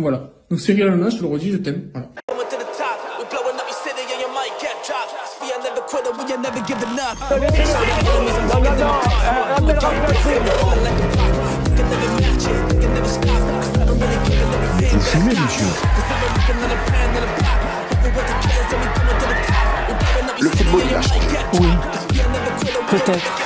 Voilà. Donc Cyril Hanouna, je te le redis, je t'aime. Voilà. Vous fumez, monsieur? Le football, il a changé. Oui, peut-être.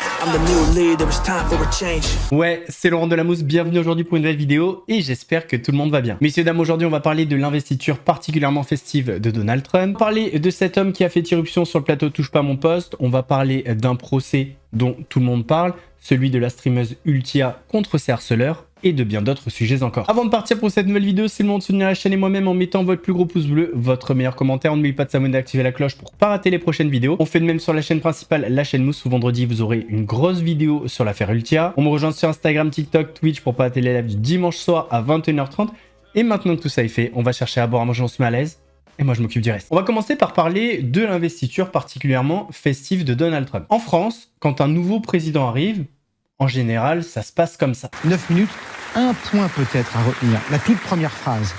Ouais, c'est Laurent Delamousse, bienvenue aujourd'hui pour une nouvelle vidéo et j'espère que tout le monde va bien. Messieurs, dames, aujourd'hui on va parler de l'investiture particulièrement festive de Donald Trump. On va parler de cet homme qui a fait irruption sur le plateau Touche pas à mon poste. On va parler d'un procès dont tout le monde parle, celui de la streameuse Ultia contre ses harceleurs et de bien d'autres sujets encore. Avant de partir pour cette nouvelle vidéo, c'est le moment de soutenir la chaîne et moi-même en mettant votre plus gros pouce bleu, votre meilleur commentaire. N'oubliez pas de s'abonner et d'activer la cloche pour pas rater les prochaines vidéos. On fait de même sur la chaîne principale, la chaîne Mousse, où vendredi vous aurez une grosse vidéo sur l'affaire Ultia. On me rejoint sur Instagram, TikTok, Twitch pour pas rater les lives du dimanche soir à 21h30. Et maintenant que tout ça est fait, on va chercher à boire, à manger, on se met à l'aise. Et moi je m'occupe du reste. On va commencer par parler de l'investiture particulièrement festive de Donald Trump. En France, quand un nouveau président arrive, en général, ça se passe comme ça. 9 minutes, un point peut-être à retenir. La toute première phrase.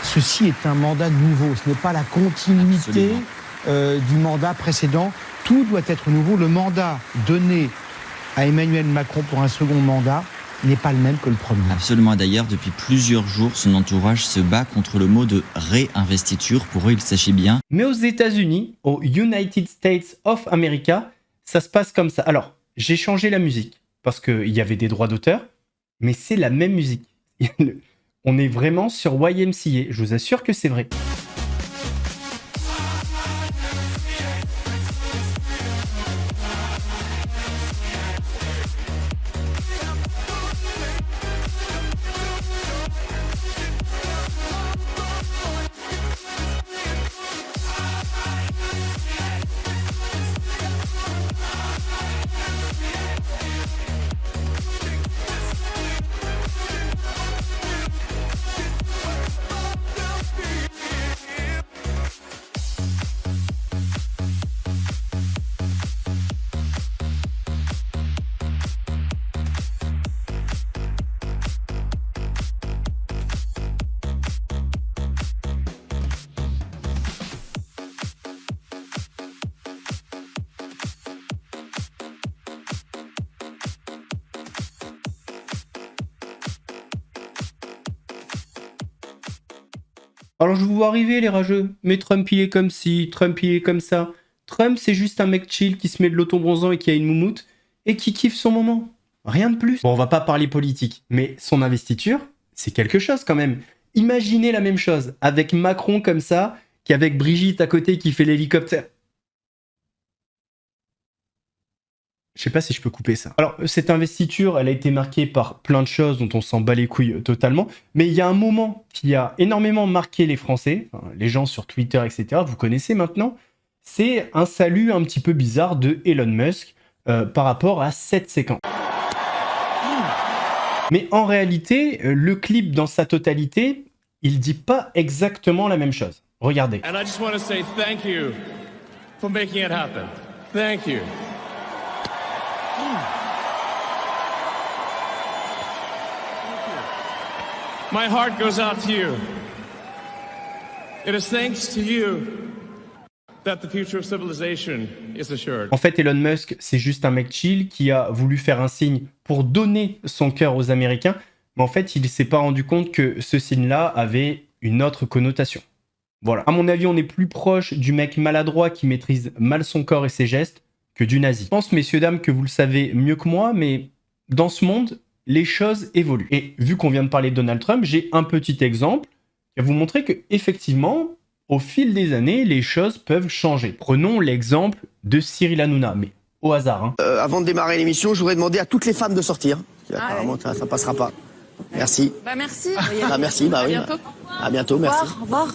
Ceci est un mandat nouveau. Ce n'est pas la continuité du mandat précédent. Tout doit être nouveau. Le mandat donné à Emmanuel Macron pour un second mandat n'est pas le même que le premier. Absolument. D'ailleurs, depuis plusieurs jours, son entourage se bat contre le mot de réinvestiture. Pour eux, il s'agit bien. Mais aux États-Unis, aux United States of America, ça se passe comme ça. Alors, j'ai changé la musique parce qu'il y avait des droits d'auteur, mais c'est la même musique. On est vraiment sur YMCA, je vous assure que c'est vrai. Alors je vous vois arriver les rageux, mais Trump il est comme ci, Trump il est comme ça. Trump c'est juste un mec chill qui se met de l'auto-bronzant et qui a une moumoute et qui kiffe son moment. Rien de plus. Bon, on va pas parler politique, mais son investiture, c'est quelque chose quand même. Imaginez la même chose avec Macron comme ça, qu'avec Brigitte à côté qui fait l'hélicoptère. Je sais pas si je peux couper ça. Alors, cette investiture, elle a été marquée par plein de choses dont on s'en bat les couilles totalement. Mais il y a un moment qui a énormément marqué les Français, enfin, les gens sur Twitter, etc. Vous connaissez maintenant. C'est un salut un petit peu bizarre de Elon Musk par rapport à cette séquence. Mais en réalité, le clip dans sa totalité, il dit pas exactement la même chose. Regardez. And I just want to say thank you for making it happen. Thank you. My heart goes out to you. It is thanks to you that the future of civilization is assured. En fait, Elon Musk, c'est juste un mec chill qui a voulu faire un signe pour donner son cœur aux Américains, mais en fait, il s'est pas rendu compte que ce signe-là avait une autre connotation. Voilà. À mon avis, on est plus proche du mec maladroit qui maîtrise mal son corps et ses gestes que du nazi. Je pense, messieurs, dames, que vous le savez mieux que moi, mais dans ce monde, les choses évoluent. Et vu qu'on vient de parler de Donald Trump, j'ai un petit exemple qui va vous montrer que, effectivement, au fil des années, les choses peuvent changer. Prenons l'exemple de Cyril Hanouna, mais au hasard. Hein. Avant de démarrer l'émission, je voudrais demander à toutes les femmes de sortir. Apparemment, ouais. ça passera pas. Merci. Bah merci. Ah, merci, bah oui. À bientôt. À bientôt, merci. Au revoir.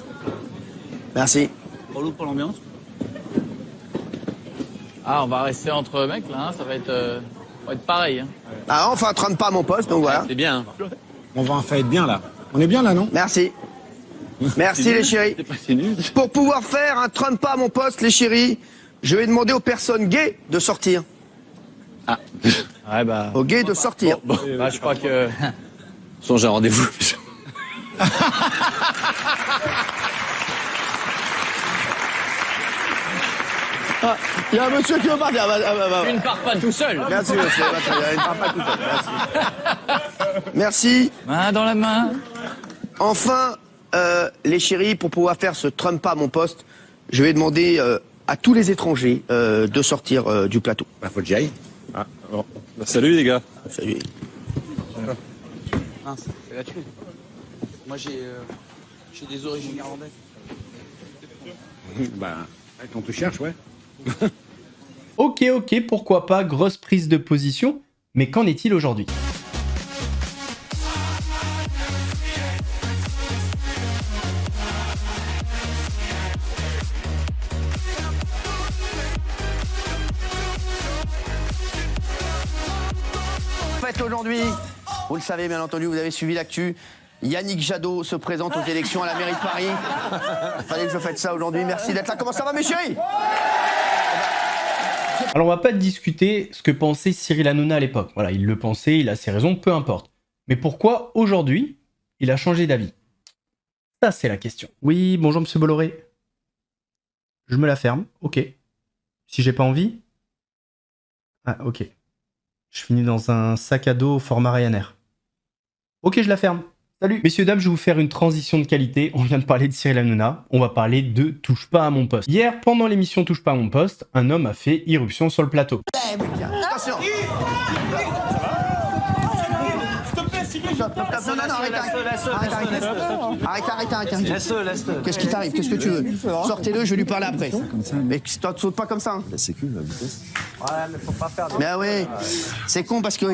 Merci. Pour l'ambiance. Ah, on va rester entre mecs là, hein, ça va être pareil. Hein. Ah, enfin, trompe pas à mon poste, donc voilà. C'est bien. On va en faire être bien là. On est bien là, non? Merci. Merci les chéris. C'est nul. Pour pouvoir faire un trompe pas à mon poste, les chéris, je vais demander aux personnes gays de sortir. Ah. Ouais, bah. Aux gays de sortir. Bon, bah, je crois que. Son j'ai un rendez-vous. Il y a un monsieur qui veut partir. Tu ne pars pas tout seul. Merci, monsieur. Il ne part pas tout seul. Merci. Merci. Main dans la main. Enfin, les chéris, pour pouvoir faire ce Trump pas à mon poste, je vais demander à tous les étrangers de sortir du plateau. Bah, faut que j'y aille. Ah, bon. Bah, salut les gars. Salut. Mince, c'est la thune. Moi j'ai des origines irlandaises. Bah, quand tu cherches, ouais. Ok, pourquoi pas, grosse prise de position, mais qu'en est-il aujourd'hui? En fait, aujourd'hui, vous le savez bien entendu, vous avez suivi l'actu. Yannick Jadot se présente aux élections à la mairie de Paris. Il fallait que je fasse ça aujourd'hui. Merci d'être là. Comment ça va, mes chéris? Alors on va pas discuter ce que pensait Cyril Hanouna à l'époque. Voilà, il le pensait, il a ses raisons, peu importe. Mais pourquoi aujourd'hui, il a changé d'avis? Ça, c'est la question. Oui, bonjour monsieur Bolloré. Je me la ferme, ok. Si j'ai pas envie? Ah, ok. Je finis dans un sac à dos au format Ryanair. Ok, je la ferme. Salut. Messieurs, dames, je vais vous faire une transition de qualité. On vient de parler de Cyril Hanouna. On va parler de Touche pas à mon poste. Hier, pendant l'émission Touche pas à mon poste, un homme a fait irruption sur le plateau. Attention. Non, arrête. Laisse-le. Qu'est-ce qui t'arrive? Qu'est-ce que tu veux? Sortez-le, je vais lui parler après. Mais saute pas comme ça. Hein. Ouais, mais faut pas faire des... Mais oui, c'est con parce que...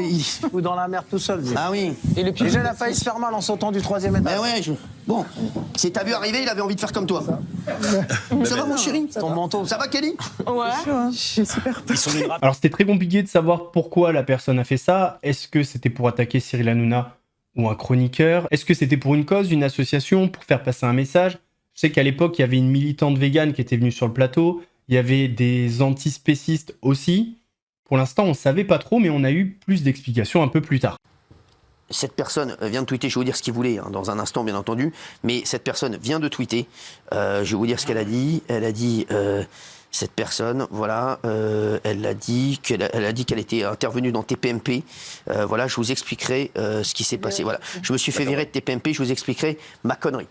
Ou dans la mer tout seul. Lui. Ah oui. Et le déjà, il a failli se faire mal en sautant du 3e étage. Mais ouais, bon, si t'as vu arriver, il avait envie de faire comme toi. Ça va, mon chéri? Ton manteau. Ça va, Kelly? Alors c'était très compliqué de savoir pourquoi la personne a fait ça. Est-ce que c'était pour attaquer Cyril Hanouna ou un chroniqueur? Est-ce que c'était pour une cause, une association, pour faire passer un message? Je sais qu'à l'époque, il y avait une militante végane qui était venue sur le plateau. Il y avait des antispécistes aussi. Pour l'instant, on savait pas trop, mais on a eu plus d'explications un peu plus tard. Cette personne vient de tweeter, je vais vous dire ce qu'il voulait, hein, dans un instant bien entendu, mais cette personne vient de tweeter, je vais vous dire ce qu'elle a dit. Elle a dit, cette personne, voilà, elle a dit qu'elle était intervenue dans TPMP, voilà, je vous expliquerai ce qui s'est passé, voilà. Je me suis fait virer de TPMP, je vous expliquerai ma connerie.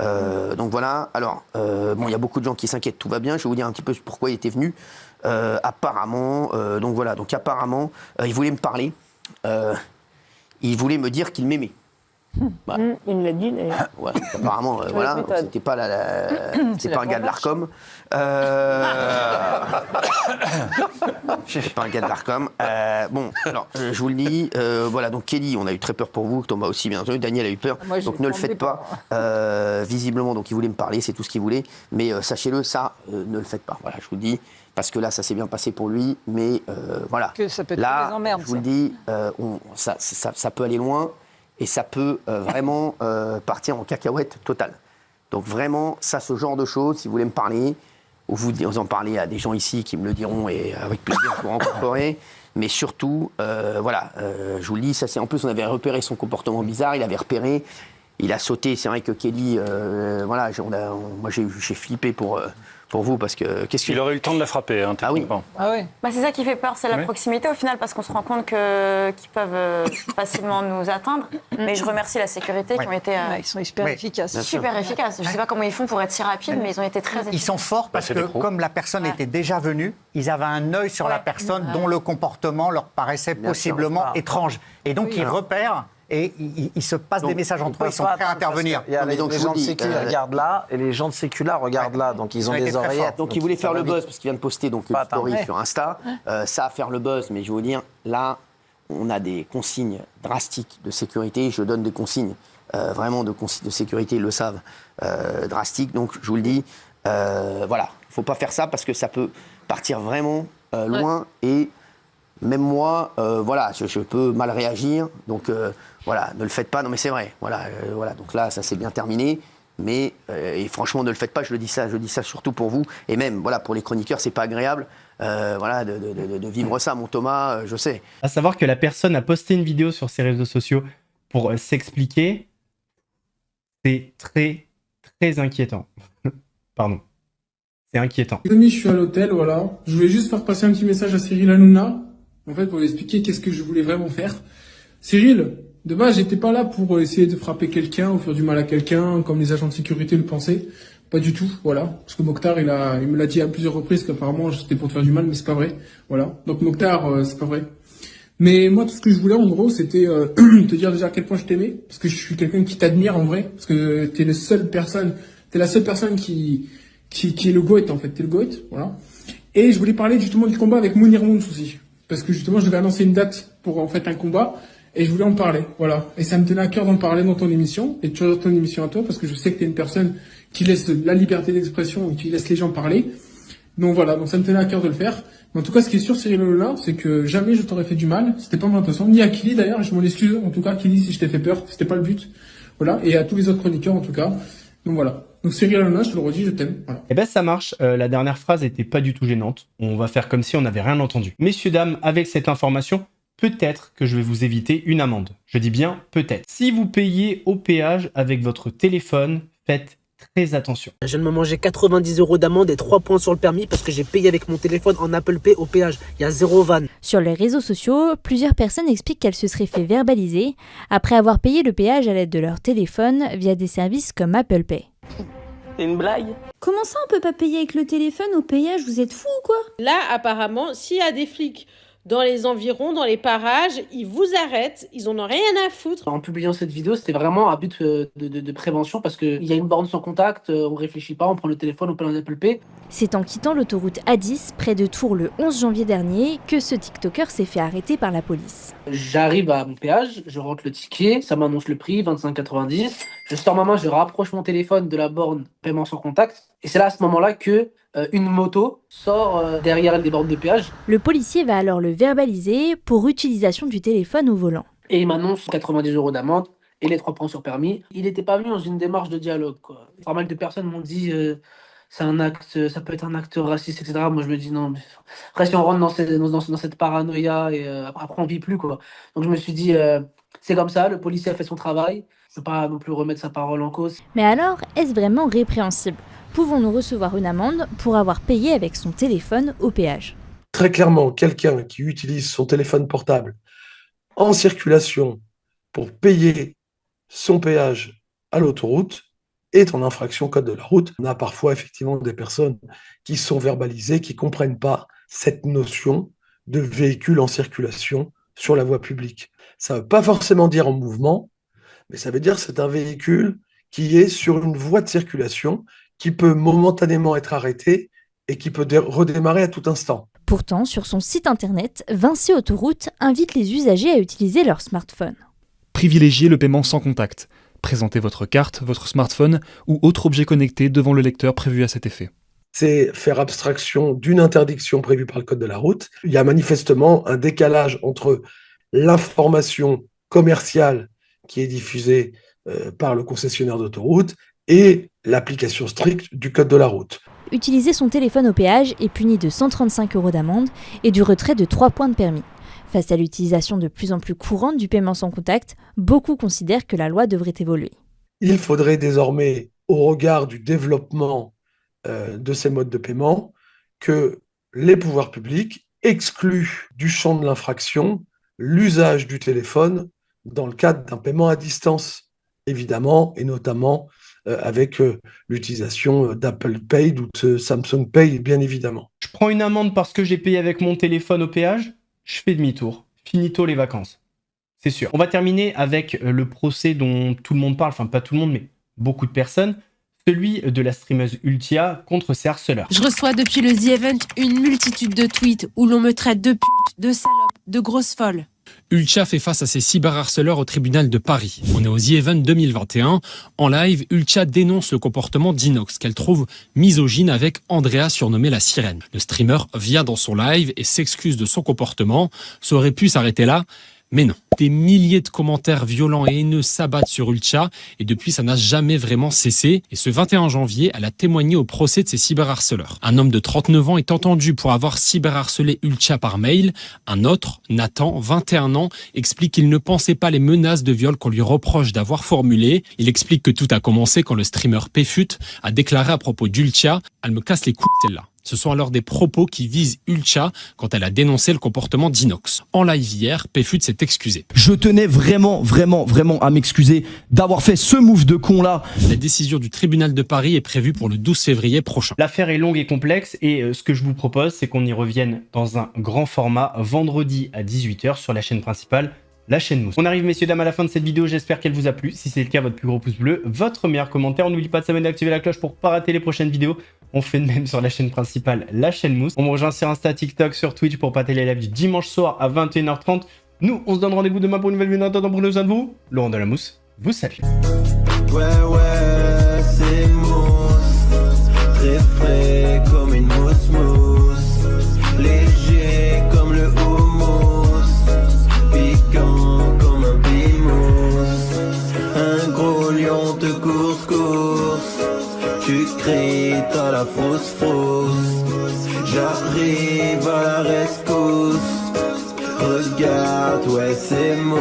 Donc voilà, alors, bon, il y a beaucoup de gens qui s'inquiètent, tout va bien, je vais vous dire un petit peu pourquoi il était venu. Apparemment, donc voilà, donc apparemment, il voulait me parler. Il voulait me dire qu'il m'aimait. Bah. Il me l'a dit d'ailleurs. Ouais, apparemment, voilà, c'était pas c'est pas un gars de l'Arcom. C'est pas un gars de l'Arcom. Bon, alors, je vous le dis, voilà, donc Kelly, on a eu très peur pour vous, Thomas aussi, bien entendu, Daniel a eu peur, Moi, donc ne le faites pas. Visiblement, donc il voulait me parler, c'est tout ce qu'il voulait, mais sachez-le, ça, ne le faites pas. Voilà, je vous le dis. Parce que là, ça s'est bien passé pour lui, mais voilà. Que ça peut être là, des emmerdes, je vous le dis, ça peut aller loin et ça peut vraiment partir en cacahuète totale. Donc vraiment, ça, ce genre de choses, si vous voulez me parler, ou vous en parlez à des gens ici qui me le diront et avec plaisir, je vous rencontrerai. Mais surtout, voilà, je vous le dis, ça c'est en plus, on avait repéré son comportement bizarre, il avait repéré, il a sauté. C'est vrai que Kelly, voilà, moi j'ai flippé pour vous parce que Il aurait eu le temps de la frapper, hein, ah oui. Ah ouais. Bah, c'est ça qui fait peur, c'est la proximité au final, parce qu'on se rend compte qu'ils peuvent facilement nous atteindre. Mais je remercie la sécurité qui ont été Ils sont hyper efficaces. super efficaces. Je sais pas comment ils font pour être si rapides, mais ils ont été très efficaces. Ils sont forts parce que, comme la personne était déjà venue, ils avaient un œil sur la personne dont le comportement leur paraissait possiblement étrange. Et donc, ils repèrent et ils se passent des messages entre eux, ils sont prêts à intervenir. Il y a les gens de sécu qui regardent là et les gens de sécu là regardent là, donc ils ont des oreillettes. Donc il voulait faire le buzz parce qu'il vient de poster donc une story sur Insta. Ça a faire le buzz, mais je vais vous dire, là, on a des consignes drastiques de sécurité. Je donne des consignes, vraiment de consignes de sécurité, ils le savent, drastiques. Donc je vous le dis, voilà, il ne faut pas faire ça parce que ça peut partir vraiment loin et même moi, voilà, je peux mal réagir. Donc voilà, ne le faites pas. Non mais c'est vrai. Voilà, voilà. Donc là, ça s'est bien terminé. Mais et franchement, ne le faites pas. Je dis ça surtout pour vous et même voilà pour les chroniqueurs, c'est pas agréable. Voilà, de vivre ça, mon Thomas, je sais. À savoir que la personne a posté une vidéo sur ses réseaux sociaux pour s'expliquer. C'est très, très inquiétant. Pardon. C'est inquiétant. Les amis, je suis à l'hôtel, voilà. Je voulais juste faire passer un petit message à Cyril Hanouna, en fait, pour lui expliquer qu'est-ce que je voulais vraiment faire. Cyril, de base, j'étais pas là pour essayer de frapper quelqu'un ou faire du mal à quelqu'un, comme les agents de sécurité le pensaient. Pas du tout, voilà. Parce que Mokhtar, il me l'a dit à plusieurs reprises qu'apparemment c'était pour te faire du mal, mais c'est pas vrai. Voilà. Donc Mokhtar, c'est pas vrai. Mais moi, tout ce que je voulais, en gros, c'était te dire déjà à quel point je t'aimais, parce que je suis quelqu'un qui t'admire en vrai, parce que t'es la seule personne qui est le GOAT, en fait. T'es le GOAT, voilà. Et je voulais parler justement du combat avec Mounir Mouns aussi, parce que justement, je devais annoncer une date pour en fait un combat. Et je voulais en parler, voilà. Et ça me tenait à cœur d'en parler dans ton émission, et toujours dans ton émission à toi, parce que je sais que t'es une personne qui laisse la liberté d'expression et qui laisse les gens parler. Donc voilà, donc ça me tenait à cœur de le faire. Mais en tout cas, ce qui est sûr, Cyril Hanouna, c'est que jamais je t'aurais fait du mal. C'était pas mon intention, ni à Kili d'ailleurs, je m'en excuse. En tout cas, Kili, si je t'ai fait peur, c'était pas le but. Voilà, et à tous les autres chroniqueurs en tout cas. Donc voilà. Donc Cyril Hanouna, je te le redis, je t'aime. Voilà. Eh ben ça marche, la dernière phrase était pas du tout gênante. On va faire comme si on n'avait rien entendu. Messieurs, dames, avec cette information, peut-être que je vais vous éviter une amende. Je dis bien peut-être. Si vous payez au péage avec votre téléphone, faites très attention. Je viens de me manger 90 € d'amende et 3 points sur le permis parce que j'ai payé avec mon téléphone en Apple Pay au péage. Il y a 0 vanne. Sur les réseaux sociaux, plusieurs personnes expliquent qu'elles se seraient fait verbaliser après avoir payé le péage à l'aide de leur téléphone via des services comme Apple Pay. C'est une blague? Comment ça on peut pas payer avec le téléphone au péage? Vous êtes fous ou quoi? Là, apparemment, s'il y a des flics dans les environs, dans les parages, ils vous arrêtent, ils en ont rien à foutre. En publiant cette vidéo, c'était vraiment à but de prévention parce qu'il y a une borne sans contact, on réfléchit pas, on prend le téléphone, on paye en Apple Pay. C'est en quittant l'autoroute A10 près de Tours le 11 janvier dernier que ce TikToker s'est fait arrêter par la police. J'arrive à mon péage, je rentre le ticket, ça m'annonce le prix, 25,90. Je sors ma main, je rapproche mon téléphone de la borne paiement sans contact. Et c'est là, à ce moment-là, que une moto sort derrière les bornes de péage. Le policier va alors le verbaliser pour utilisation du téléphone au volant. Et il m'annonce 90 € d'amende et les 3 points sur permis. Il n'était pas venu dans une démarche de dialogue, quoi. Pas mal de personnes m'ont dit c'est un acte, ça peut être un acte raciste, etc. Moi je me dis non. Mais... Après si on rentre dans cette paranoïa et après on vit plus, quoi. Donc je me suis dit c'est comme ça, le policier a fait son travail. Je ne peux pas non plus remettre sa parole en cause. Mais alors, est-ce vraiment répréhensible? Pouvons-nous recevoir une amende pour avoir payé avec son téléphone au péage? Très clairement, quelqu'un qui utilise son téléphone portable en circulation pour payer son péage à l'autoroute est en infraction code de la route. On a parfois effectivement des personnes qui sont verbalisées, qui ne comprennent pas cette notion de véhicule en circulation sur la voie publique. Ça ne veut pas forcément dire en mouvement, mais ça veut dire que c'est un véhicule qui est sur une voie de circulation, qui peut momentanément être arrêté et qui peut redémarrer à tout instant. Pourtant, sur son site internet, Vinci Autoroute invite les usagers à utiliser leur smartphone. Privilégiez le paiement sans contact. Présentez votre carte, votre smartphone ou autre objet connecté devant le lecteur prévu à cet effet. C'est faire abstraction d'une interdiction prévue par le code de la route. Il y a manifestement un décalage entre l'information commerciale qui est diffusée par le concessionnaire d'autoroute et l'application stricte du code de la route. Utiliser son téléphone au péage est puni de 135 € d'amende et du retrait de 3 points de permis. Face à l'utilisation de plus en plus courante du paiement sans contact, beaucoup considèrent que la loi devrait évoluer. Il faudrait désormais, au regard du développement de ces modes de paiement, que les pouvoirs publics excluent du champ de l'infraction l'usage du téléphone dans le cadre d'un paiement à distance, évidemment, et notamment avec l'utilisation d'Apple Pay ou de Samsung Pay, bien évidemment. Je prends une amende parce que j'ai payé avec mon téléphone au péage, je fais demi-tour. Finito les vacances. C'est sûr. On va terminer avec le procès dont tout le monde parle, enfin pas tout le monde, mais beaucoup de personnes, celui de la streameuse Ultia contre ses harceleurs. Je reçois depuis le The Event une multitude de tweets où l'on me traite de pute, de salope, de grosse folle. Ultia fait face à ses cyberharceleurs au tribunal de Paris. On est au The Event 2021. En live, Ultia dénonce le comportement d'Inox, qu'elle trouve misogyne avec Andrea surnommée la sirène. Le streamer vient dans son live et s'excuse de son comportement. Ça aurait pu s'arrêter là, Mais non, des milliers de commentaires violents et haineux s'abattent sur Ulcha et depuis ça n'a jamais vraiment cessé. Et ce 21 janvier, elle a témoigné au procès de ses cyberharceleurs. Un homme de 39 ans est entendu pour avoir cyberharcelé Ulcha par mail. Un autre, Nathan, 21 ans, explique qu'il ne pensait pas les menaces de viol qu'on lui reproche d'avoir formulées. Il explique que tout a commencé quand le streamer Pfut a déclaré à propos d'Ulcha « Elle me casse les couilles celle-là ». Ce sont alors des propos qui visent Ulcha quand elle a dénoncé le comportement d'Inox. En live hier, Pfut s'est excusé. Je tenais vraiment à m'excuser d'avoir fait ce move de con là. La décision du tribunal de Paris est prévue pour le 12 février prochain. L'affaire est longue et complexe et ce que je vous propose, c'est qu'on y revienne dans un grand format vendredi à 18 h sur la chaîne principale, la chaîne Mousse. On arrive messieurs dames à la fin de cette vidéo, j'espère qu'elle vous a plu. Si c'est le cas, votre plus gros pouce bleu, votre meilleur commentaire. N'oubliez pas de s'abonner et d'activer la cloche pour pas rater les prochaines vidéos. On fait de même sur la chaîne principale, la chaîne Mousse. On me rejoint sur Insta, TikTok, sur Twitch pour pas rater les lives du dimanche soir à 21 h 30. Nous, on se donne rendez-vous demain pour une nouvelle vidéo. En attendant, prenez soin de vous. Laurent de la Mousse vous salue. Ouais, c'est mousse. Très frais comme une mousse. Léger comme le houmous. Piquant comme un pimousse. Un gros lion te course. Tu cries, t'as la fausse. J'arrive à la rescousse. Regarde, ouais, c'est mousse.